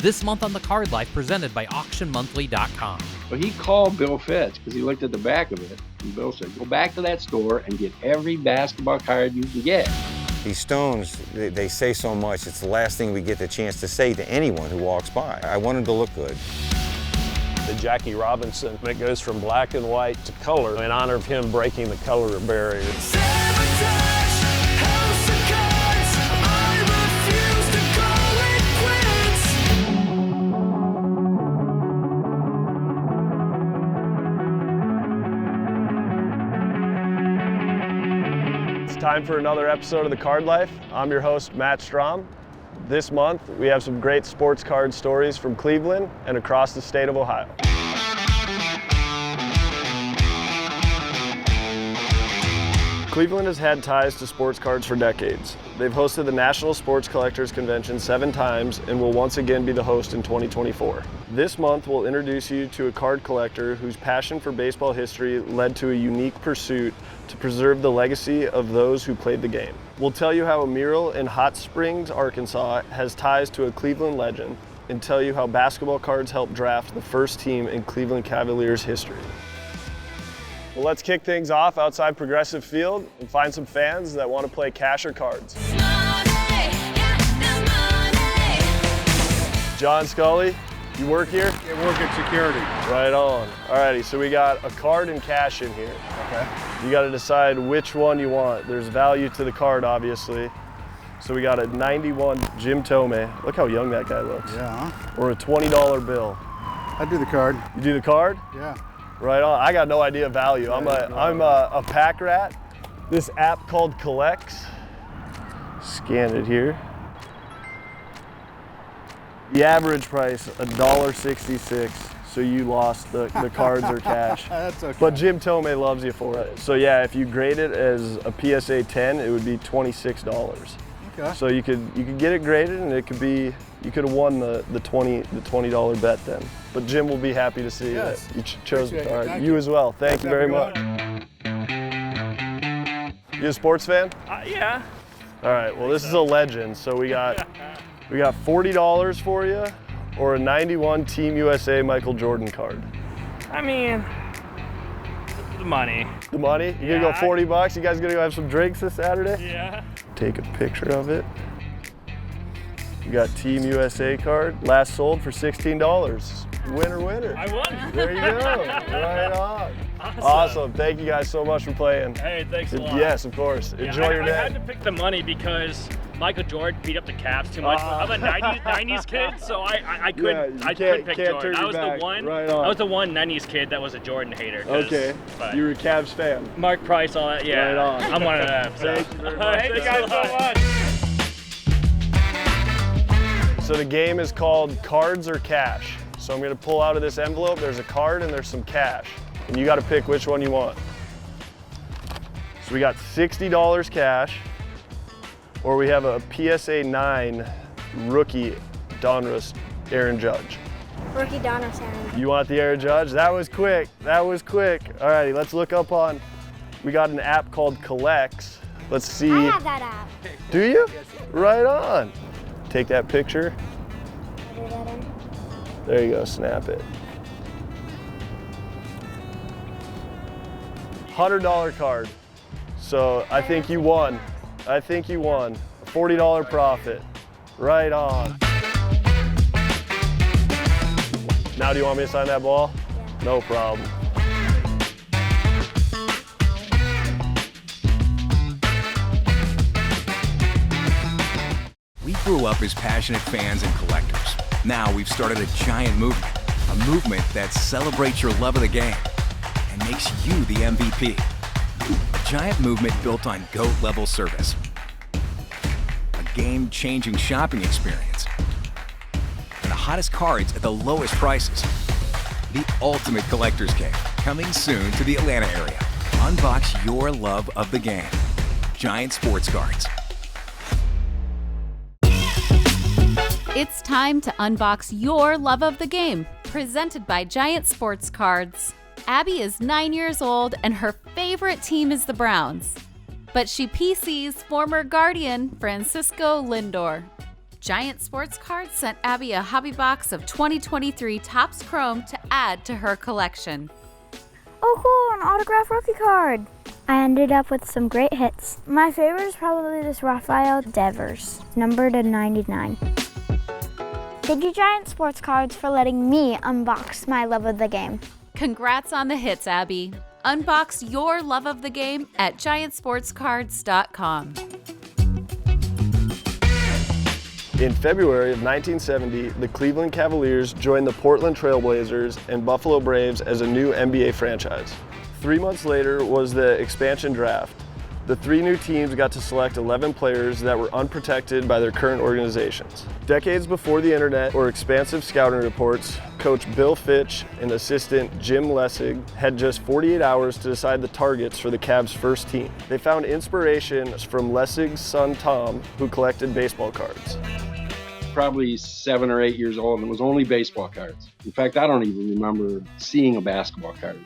This month on The Card Life, presented by AuctionMonthly.com. Well, he called Bill Fitz because he looked at the back of it, and Bill said, go back to that store and get every basketball card you can get. These stones, they say so much. It's the last thing we get the chance to say to anyone who walks by. I want them to look good. The Jackie Robinson, it goes from black and white to color in honor of him breaking the color barrier. Time for another episode of The Card Life. I'm your host, Matt Strahm. This month, we have some great sports card stories from Cleveland and across the state of Ohio. Cleveland has had ties to sports cards for decades. They've hosted the National Sports Collectors Convention 7 times and will once again be the host in 2024. This month, we'll introduce you to a card collector whose passion for baseball history led to a unique pursuit to preserve the legacy of those who played the game. We'll tell you how a mural in Hot Springs, Arkansas has ties to a Cleveland legend, and tell you how basketball cards helped draft the first team in Cleveland Cavaliers history. Well, let's kick things off outside Progessive Field and find some fans that want to play cash or cards. John Scully, you work here? I work at security. Right on. Alrighty, so we got a card and cash in here. Okay. You got to decide which one you want. There's value to the card, obviously. So we got a 91 Jim Thome. Look how young that guy looks. Yeah. Or a $20 bill. I do the card. You do the card? Yeah. Right on. I got no idea of value. I'm a pack rat. This app called Collects. Scan it here. The average price, $1.66. So you lost the cards or cash. That's okay. But Jim Thome loves you for it. So yeah, if you grade it as a PSA 10, it would be $26. Okay. So you could get it graded, and it could be, you could have won the $20 bet then. But Jim will be happy to see that you chose the card. You as well. Thank you very much. You a sports fan? Yeah. All right. Well, this is a legend. So we got $40 for you, or a 91 Team USA Michael Jordan card. I mean, the money. The money? You gonna go $40? You guys gonna go have some drinks this Saturday? Yeah. Take a picture of it. You got Team USA card, last sold for $16. Winner, winner. I won. There you go. Right on. Awesome. Thank you guys so much for playing. Hey, thanks a lot. Yes, of course. Yeah, Enjoy your day. I had to pick the money because Michael Jordan beat up the Cavs too much. I'm a 90s kid, so I couldn't pick Jordan. I was the one. Right on. I was the one 90s kid that was a Jordan hater. Okay. You were a Cavs fan. Mark Price, all that. Yeah. Right on. I'm one of them. So. Thank you very much. Thank you guys so much. So the game is called Cards or Cash. So I'm going to pull out of this envelope. There's a card and there's some cash. And you got to pick which one you want. So we got $60 cash, or we have a PSA 9 rookie Donruss Aaron Judge. Rookie Donruss Aaron. You want the Aaron Judge? That was quick. That was quick. All righty, let's look up on, we got an app called Collects. Let's see. I have that app. Do you? Right on. Take that picture. Do that in. There you go, snap it. $100 card. So I think you won. I think you won. $40 profit. Right on. Now do you want me to sign that ball? Yeah. No problem. We grew up as passionate fans and collectors. Now we've started a giant movement that celebrates your love of the game and makes you the MVP. A giant movement built on GOAT-level service. A game-changing shopping experience. And the hottest cards at the lowest prices. The ultimate collector's game, coming soon to the Atlanta area. Unbox your love of the game. Giant Sports Cards. It's time to unbox your love of the game, presented by Giant Sports Cards. Abby is 9 years old and her favorite team is the Browns. But she PCs former Guardian Francisco Lindor. Giant Sports Cards sent Abby a hobby box of 2023 Topps Chrome to add to her collection. Oh cool, an autographed rookie card. I ended up with some great hits. My favorite is probably this Rafael Devers, numbered to 99. Thank you, Giant Sports Cards, for letting me unbox my love of the game. Congrats on the hits, Abby. Unbox your love of the game at giantsportscards.com. In February of 1970, the Cleveland Cavaliers joined the Portland Trail Blazers and Buffalo Braves as a new NBA franchise. 3 months later was the expansion draft. The 3 new teams got to select 11 players that were unprotected by their current organizations. Decades before the internet or expansive scouting reports, Coach Bill Fitch and assistant Jim Lessig had just 48 hours to decide the targets for the Cavs' first team. They found inspiration from Lessig's son Tom, who collected baseball cards. Probably 7 or 8 years old, and it was only baseball cards. In fact, I don't even remember seeing a basketball card.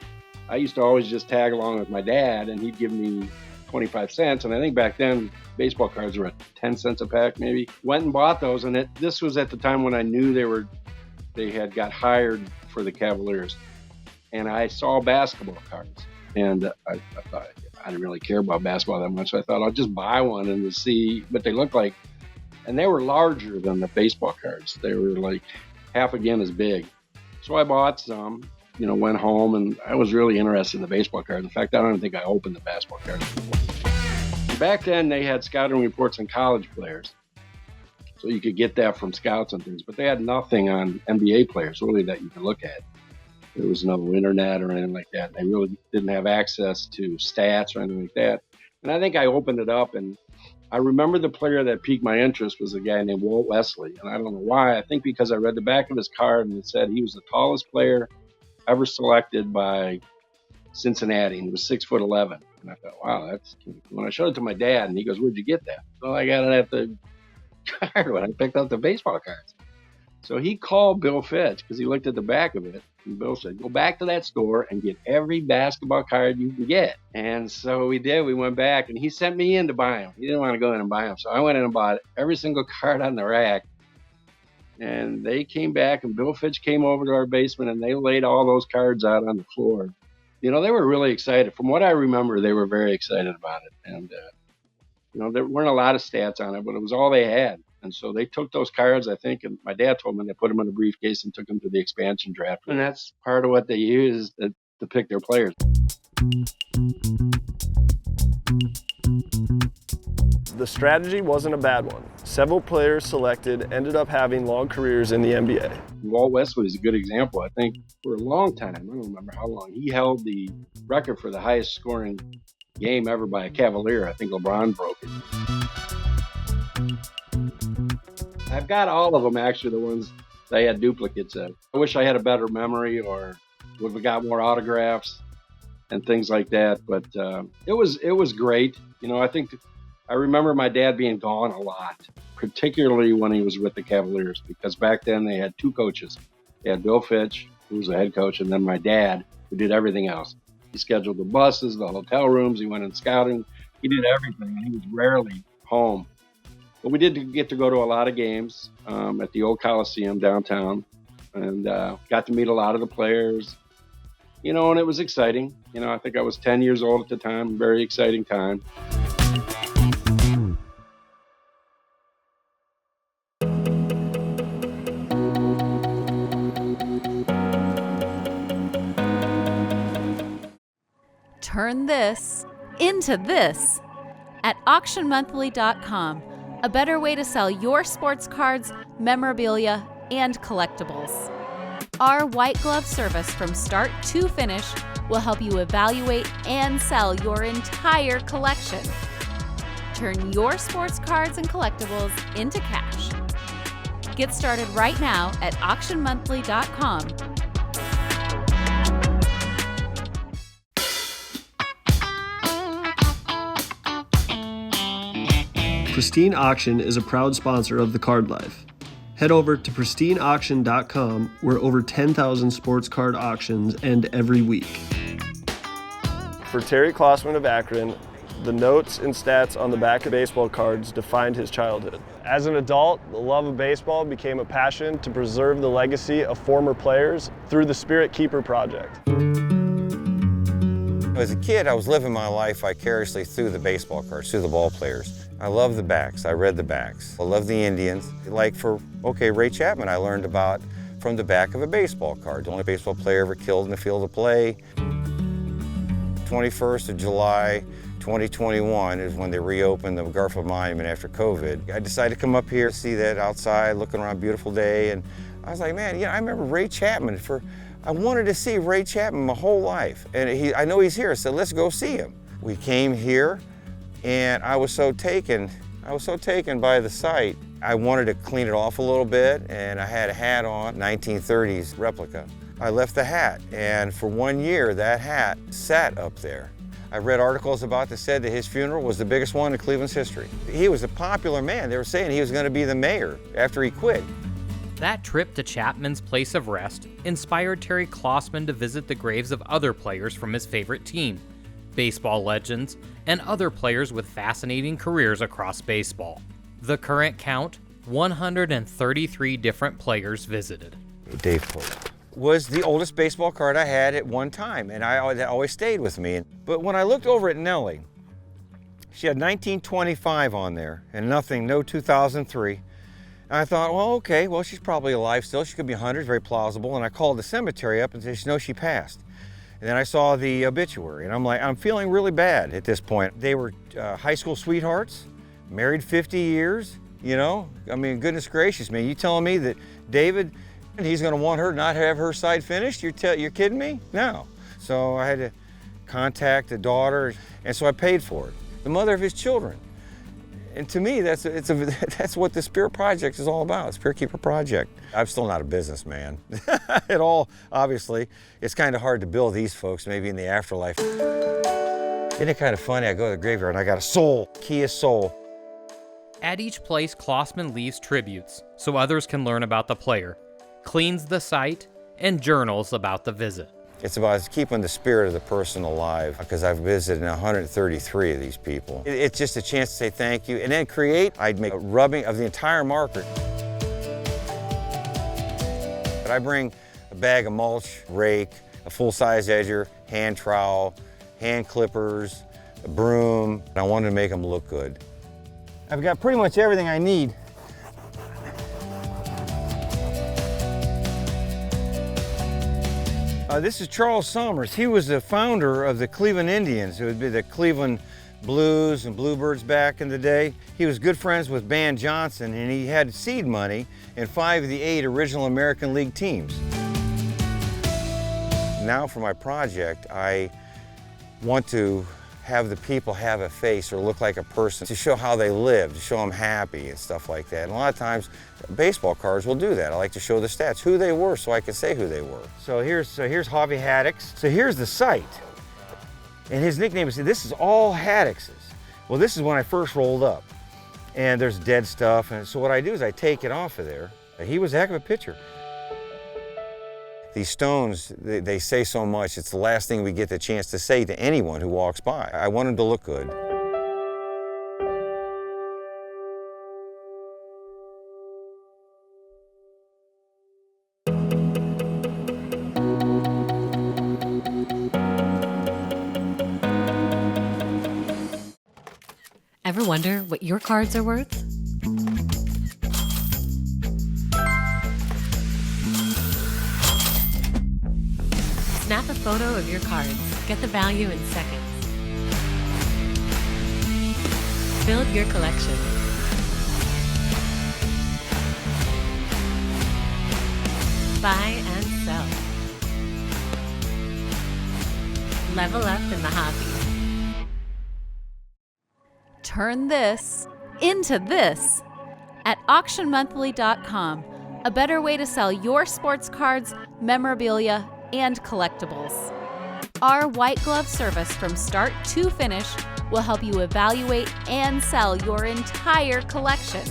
I used to always just tag along with my dad, and he'd give me 25 cents, and I think back then baseball cards were at 10 cents a pack maybe. Went and bought those, and this was at the time when I knew they had got hired for the Cavaliers, and I saw basketball cards, and I thought I didn't really care about basketball that much, so I thought I'll just buy one and to see what they look like. And they were larger than the baseball cards. They were like half again as big. So I bought some, went home, and I was really interested in the baseball cards. In fact, I don't even think I opened the basketball cards. Back then, they had scouting reports on college players. So you could get that from scouts and things, but they had nothing on NBA players really that you could look at. There was no internet or anything like that. They really didn't have access to stats or anything like that. And I think I opened it up, and I remember the player that piqued my interest was a guy named Walt Wesley. And I don't know why. I think because I read the back of his card and it said he was the tallest player ever selected by Cincinnati, and he was 6'11". And I thought, wow, that's cute. When I showed it to my dad, and he goes, "Where'd you get that?" So I got it at the card when I picked up the baseball cards. So he called Bill Fitch because he looked at the back of it, and Bill said, "Go back to that store and get every basketball card you can get." And so we did. We went back, and he sent me in to buy them. He didn't want to go in and buy them, so I went in and bought every single card on the rack. And they came back, and Bill Fitch came over to our basement, and they laid all those cards out on the floor. They were really excited. From what I remember, they were very excited about it. And, there weren't a lot of stats on it, but it was all they had. And so they took those cards, I think, and my dad told me they put them in a briefcase and took them to the expansion draft. And that's part of what they used to pick their players. The strategy wasn't a bad one. Several players selected ended up having long careers in the NBA. Walt Wesley is a good example. I think for a long time, I don't remember how long, he held the record for the highest scoring game ever by a Cavalier. I think LeBron broke it. I've got all of them, actually, the ones that I had duplicates of. I wish I had a better memory or would have got more autographs and things like that. But it was great. I remember my dad being gone a lot, particularly when he was with the Cavaliers, because back then they had 2 coaches. They had Bill Fitch, who was the head coach, and then my dad, who did everything else. He scheduled the buses, the hotel rooms, he went in scouting. He did everything, and he was rarely home. But we did get to go to a lot of games at the old Coliseum downtown, and got to meet a lot of the players, and it was exciting. I think I was 10 years old at the time, very exciting time. Turn this into this at auctionmonthly.com, a better way to sell your sports cards, memorabilia, and collectibles. Our white glove service from start to finish will help you evaluate and sell your entire collection. Turn your sports cards and collectibles into cash. Get started right now at auctionmonthly.com. Pristine Auction is a proud sponsor of The Card Life. Head over to pristineauction.com, where over 10,000 sports card auctions end every week. For Terry Klossman of Akron, the notes and stats on the back of baseball cards defined his childhood. As an adult, the love of baseball became a passion to preserve the legacy of former players through the Spirit Keeper Project. As a kid, I was living my life vicariously through the baseball cards, through the ball players. I love the backs. I read the backs. I love the Indians. Like Ray Chapman, I learned about from the back of a baseball card. The only baseball player ever killed in the field of play. 21st of July, 2021 is when they reopened the Garfield Monument after COVID. I decided to come up here, see that outside, looking around, beautiful day, and I was like, man, I remember Ray Chapman. I wanted to see Ray Chapman my whole life, and I know he's here. I said, let's go see him. We came here, and I was so taken by the site. I wanted to clean it off a little bit, and I had a hat on, 1930s replica. I left the hat, and for 1 year, that hat sat up there. I read articles about that said that his funeral was the biggest one in Cleveland's history. He was a popular man. They were saying he was going to be the mayor after he quit. That trip to Chapman's place of rest inspired Terry Klossman to visit the graves of other players from his favorite team, baseball legends, and other players with fascinating careers across baseball. The current count, 133 different players visited. Dave Pope was the oldest baseball card I had at one time, and that always stayed with me. But when I looked over at Nellie, she had 1925 on there, and no 2003. And I thought, well, okay, she's probably alive still. She could be 100, very plausible. And I called the cemetery up and said, no, she passed. And then I saw the obituary, and I'm like, I'm feeling really bad at this point. They were high school sweethearts, married 50 years, I mean, goodness gracious, man. You telling me that David, he's gonna want her not have her side finished? You're kidding me? No. So I had to contact the daughter, and so I paid for it. The mother of his children. And to me, that's what the Spirit Project is all about, Spirit Keeper Project. I'm still not a businessman at all, obviously. It's kind of hard to build these folks, maybe in the afterlife. Isn't it kind of funny? I go to the graveyard and I got a soul, Kia soul. At each place, Klossman leaves tributes so others can learn about the player, cleans the site, and journals about the visit. It's about keeping the spirit of the person alive, because I've visited 133 of these people. It's just a chance to say thank you, and then I'd make a rubbing of the entire marker. But I bring a bag of mulch, rake, a full-size edger, hand trowel, hand clippers, a broom, and I wanted to make them look good. I've got pretty much everything I need. This is Charles Summers. He was the founder of the Cleveland Indians. It would be the Cleveland Blues and Bluebirds back in the day. He was good friends with Ban Johnson, and he had seed money in 5 of the 8 original American League teams. Now for my project, I want to have the people have a face or look like a person to show how they live, to show them happy and stuff like that. And a lot of times, baseball cards will do that. I like to show the stats, who they were, so I can say who they were. So here's Javi Haddix. So here's the site. And his nickname is, this is all Haddix's. Well, this is when I first rolled up. And there's dead stuff. And so what I do is I take it off of there. He was a heck of a pitcher. These stones, they say so much. It's the last thing we get the chance to say to anyone who walks by. I want them to look good. Ever wonder what your cards are worth? Snap a photo of your cards. Get the value in seconds. Build your collection. Buy and sell. Level up in the hobby. Turn this into this at auctionmonthly.com, a better way to sell your sports cards, memorabilia, and collectibles. Our white glove service from start to finish will help you evaluate and sell your entire collection.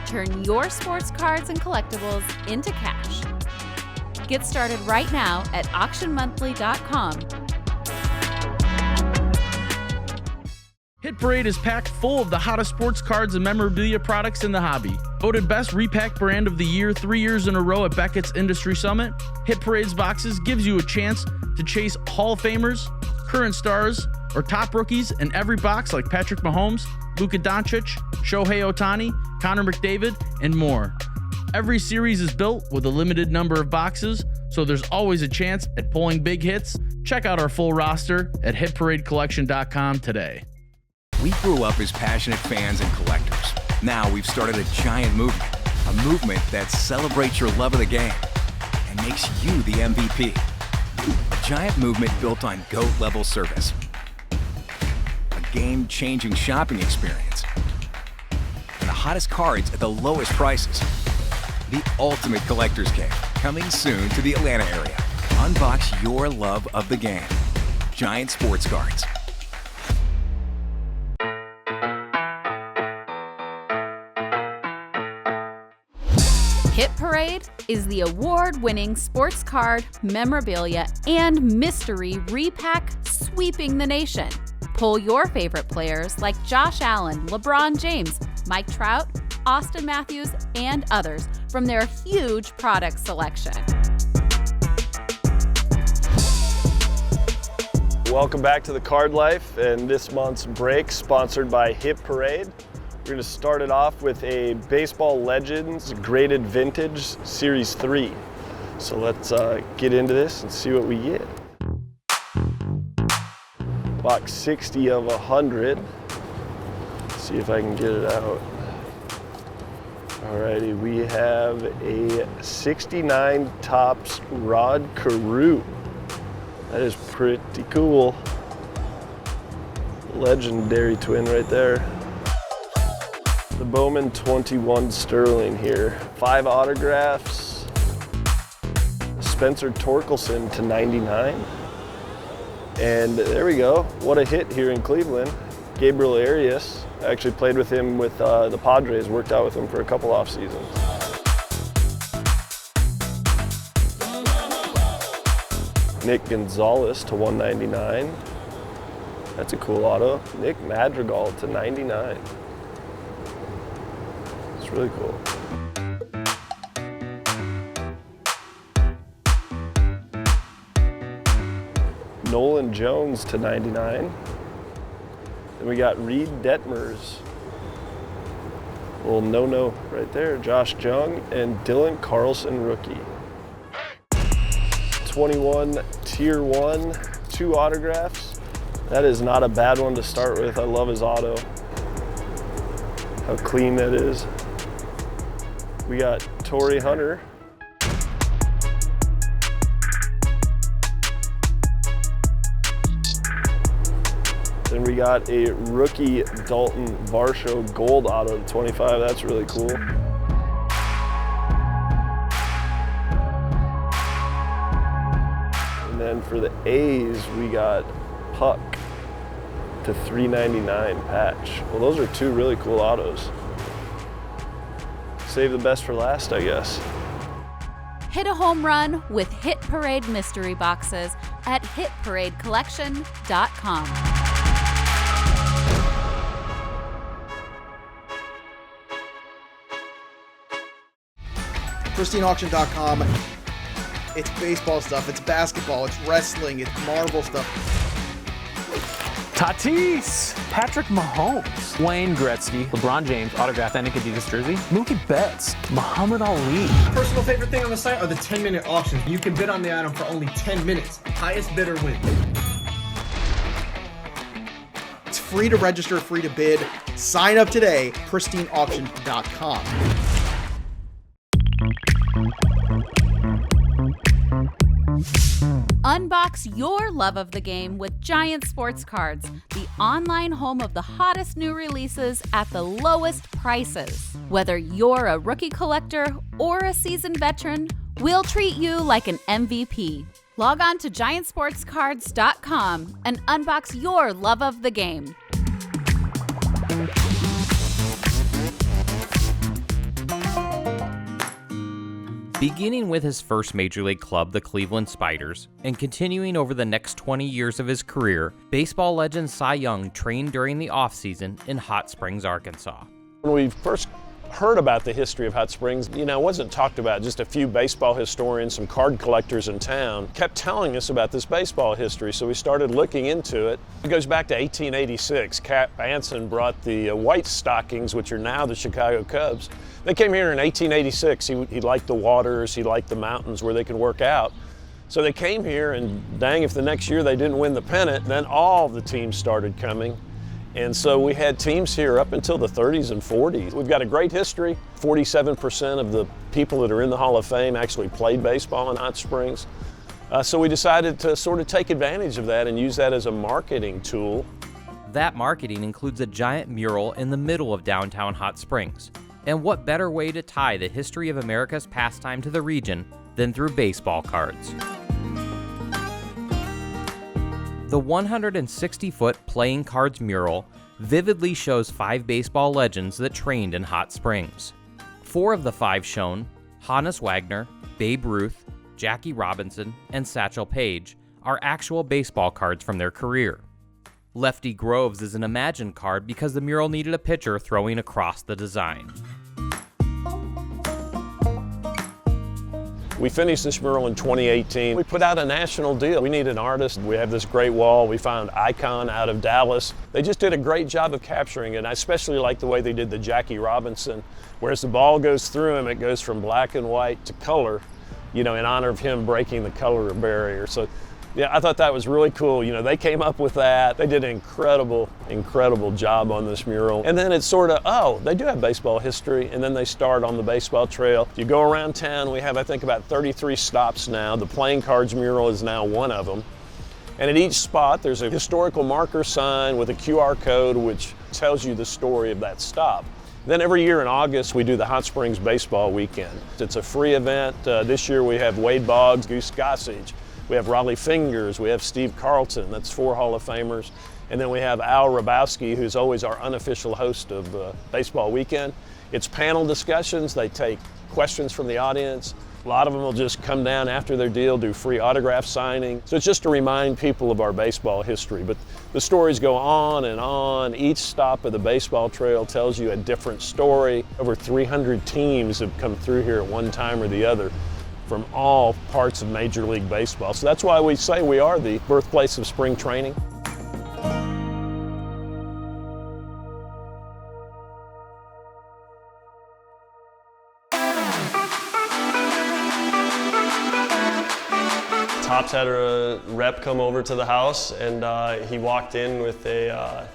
Turn your sports cards and collectibles into cash. Get started right now at auctionmonthly.com. Hit Parade is packed full of the hottest sports cards and memorabilia products in the hobby. Voted Best Repack Brand of the Year 3 years in a row at Beckett's Industry Summit, Hit Parade's boxes gives you a chance to chase Hall of Famers, current stars, or top rookies in every box like Patrick Mahomes, Luka Doncic, Shohei Ohtani, Connor McDavid, and more. Every series is built with a limited number of boxes, so there's always a chance at pulling big hits. Check out our full roster at hitparadecollection.com today. We grew up as passionate fans and collectors. Now we've started a giant movement that celebrates your love of the game and makes you the MVP. A giant movement built on GOAT-level service, a game-changing shopping experience, and the hottest cards at the lowest prices. The ultimate collector's cave, coming soon to the Atlanta area. Unbox your love of the game. Giant Sports Cards. Hit Parade is the award-winning sports card, memorabilia, and mystery repack sweeping the nation. Pull your favorite players like Josh Allen, LeBron James, Mike Trout, Austin Matthews, and others from their huge product selection. Welcome back to the Card Life and this month's break sponsored by Hit Parade. We're going to start it off with a Baseball Legends Graded Vintage Series 3. So let's get into this and see what we get. Box 60 of 100. Let's see if I can get it out. Alrighty, we have a 69 Topps Rod Carew. That is pretty cool. Legendary twin right there. The Bowman 21 Sterling here. 5 autographs. Spencer Torkelson to 99. And there we go. What a hit here in Cleveland. Gabriel Arias. I actually played with him with the Padres, worked out with him for a couple off seasons. Nick Gonzalez to 199. That's a cool auto. Nick Madrigal to 99. It's really cool. Nolan Jones to 99. Then we got Reed Detmers. Little no-no right there. Josh Jung and Dylan Carlson rookie. 21 Tier 1, 2 autographs. That is not a bad one to start with. I love his auto. How clean that is. We got Torrey Hunter. Then we got a rookie Dalton Varsho gold auto to 25. That's really cool. And then for the A's, we got Puck to 399 patch. Well, those are 2 really cool autos. Save the best for last, I guess. Hit a home run with Hit Parade mystery boxes at hitparadecollection.com. PristineAuction.com. It's baseball stuff, it's basketball, it's wrestling, it's Marvel stuff. Tatis, Patrick Mahomes, Wayne Gretzky, LeBron James, autographed Nike Adidas jersey, Mookie Betts, Muhammad Ali. Personal favorite thing on the site are the 10-minute auctions. You can bid on the item for only 10 minutes. Highest bidder wins. It's free to register, free to bid. Sign up today, PristineAuction.com. Unbox your love of the game with Giant Sports Cards, the online home of the hottest new releases at the lowest prices. Whether you're a rookie collector or a seasoned veteran, we'll treat you like an MVP. Log on to GiantSportsCards.com and unbox your love of the game. Beginning with his first major league club, the Cleveland Spiders, and continuing over the next 20 years of his career, baseball legend Cy Young trained during the offseason in Hot Springs, Arkansas. When we first heard about the history of Hot Springs, it wasn't talked about. Just a few baseball historians, some card collectors in town kept telling us about this baseball history, so we started looking into it. It goes back to 1886. Cap Anson brought the White Stockings, which are now the Chicago Cubs. They came here in 1886. He liked the waters, he liked the mountains where they could work out. So they came here, and dang, if the next year they didn't win the pennant, then all the teams started coming. And so we had teams here up until the 30s and 40s. We've got a great history. 47% of the people that are in the Hall of Fame actually played baseball in Hot Springs. So we decided to sort of take advantage of that and use that as a marketing tool. That marketing includes a giant mural in the middle of downtown Hot Springs. And what better way to tie the history of America's pastime to the region than through baseball cards? The 160-foot playing cards mural vividly shows 5 baseball legends that trained in Hot Springs. 4 of the 5 shown, Honus Wagner, Babe Ruth, Jackie Robinson, and Satchel Paige, are actual baseball cards from their career. Lefty Groves is an imagined card because the mural needed a pitcher throwing across the design. We finished this mural in 2018. We put out a national deal. We need an artist. We have this great wall. We found Icon out of Dallas. They just did a great job of capturing it. And I especially like the way they did the Jackie Robinson. Whereas the ball goes through him, it goes from black and white to color, in honor of him breaking the color barrier. So yeah, I thought that was really cool. They came up with that. They did an incredible job on this mural. And then it's sort of, they do have baseball history, and then they start on the baseball trail. You go around town, we have, I think, about 33 stops now. The playing cards mural is now one of them. And at each spot, there's a historical marker sign with a QR code which tells you the story of that stop. Then every year in August, we do the Hot Springs Baseball Weekend. It's a free event. This year we have Wade Boggs, Goose Gossage. We have Raleigh Fingers, we have Steve Carlton, that's 4 Hall of Famers. And then we have Al Rabowski, who's always our unofficial host of Baseball Weekend. It's panel discussions, they take questions from the audience. A lot of them will just come down after their deal, do free autograph signing. So it's just to remind people of our baseball history. But the stories go on and on. Each stop of the baseball trail tells you a different story. Over 300 teams have come through here at one time or the other from all parts of Major League Baseball. So that's why we say we are the birthplace of spring training. Topps had a rep come over to the house, and he walked in with a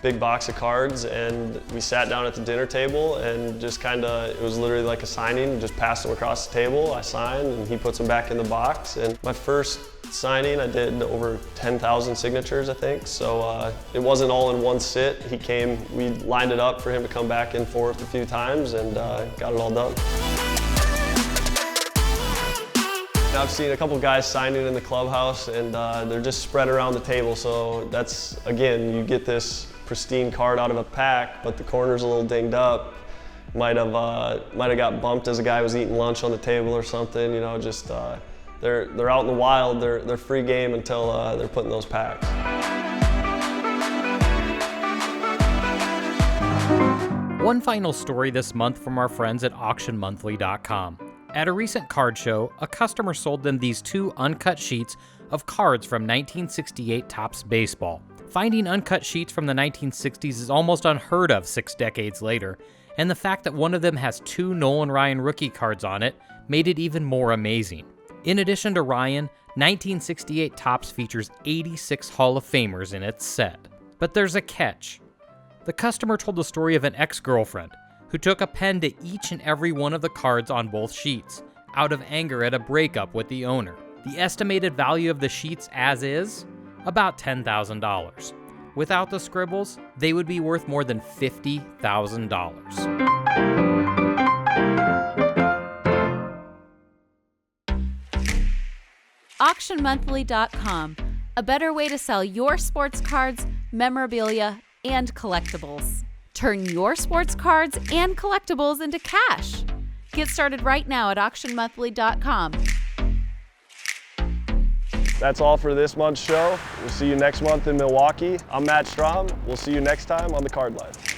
big box of cards, and we sat down at the dinner table and just it was literally like a signing, just passed them across the table. I signed and he puts them back in the box. And my first signing, I did over 10,000 signatures, I think. So it wasn't all in one sit. He came, we lined it up for him to come back and forth a few times, and got it all done. I've seen a couple guys signing in the clubhouse, and they're just spread around the table. So that's, again, you get this pristine card out of a pack, but the corner's a little dinged up. Might have got bumped as a guy was eating lunch on the table or something. Just they're out in the wild. They're free game until they're put in those packs. One final story this month from our friends at AuctionMonthly.com. At a recent card show, a customer sold them these 2 uncut sheets of cards from 1968 Topps Baseball. Finding uncut sheets from the 1960s is almost unheard of 6 decades later, and the fact that one of them has 2 Nolan Ryan rookie cards on it made it even more amazing. In addition to Ryan, 1968 Topps features 86 Hall of Famers in its set. But there's a catch. The customer told the story of an ex-girlfriend who took a pen to each and every one of the cards on both sheets, out of anger at a breakup with the owner. The estimated value of the sheets as is? About $10,000. Without the scribbles, they would be worth more than $50,000. AuctionMonthly.com, a better way to sell your sports cards, memorabilia, and collectibles. Turn your sports cards and collectibles into cash. Get started right now at auctionmonthly.com. That's all for this month's show. We'll see you next month in Milwaukee. I'm Matt Strahm. We'll see you next time on The Card Life.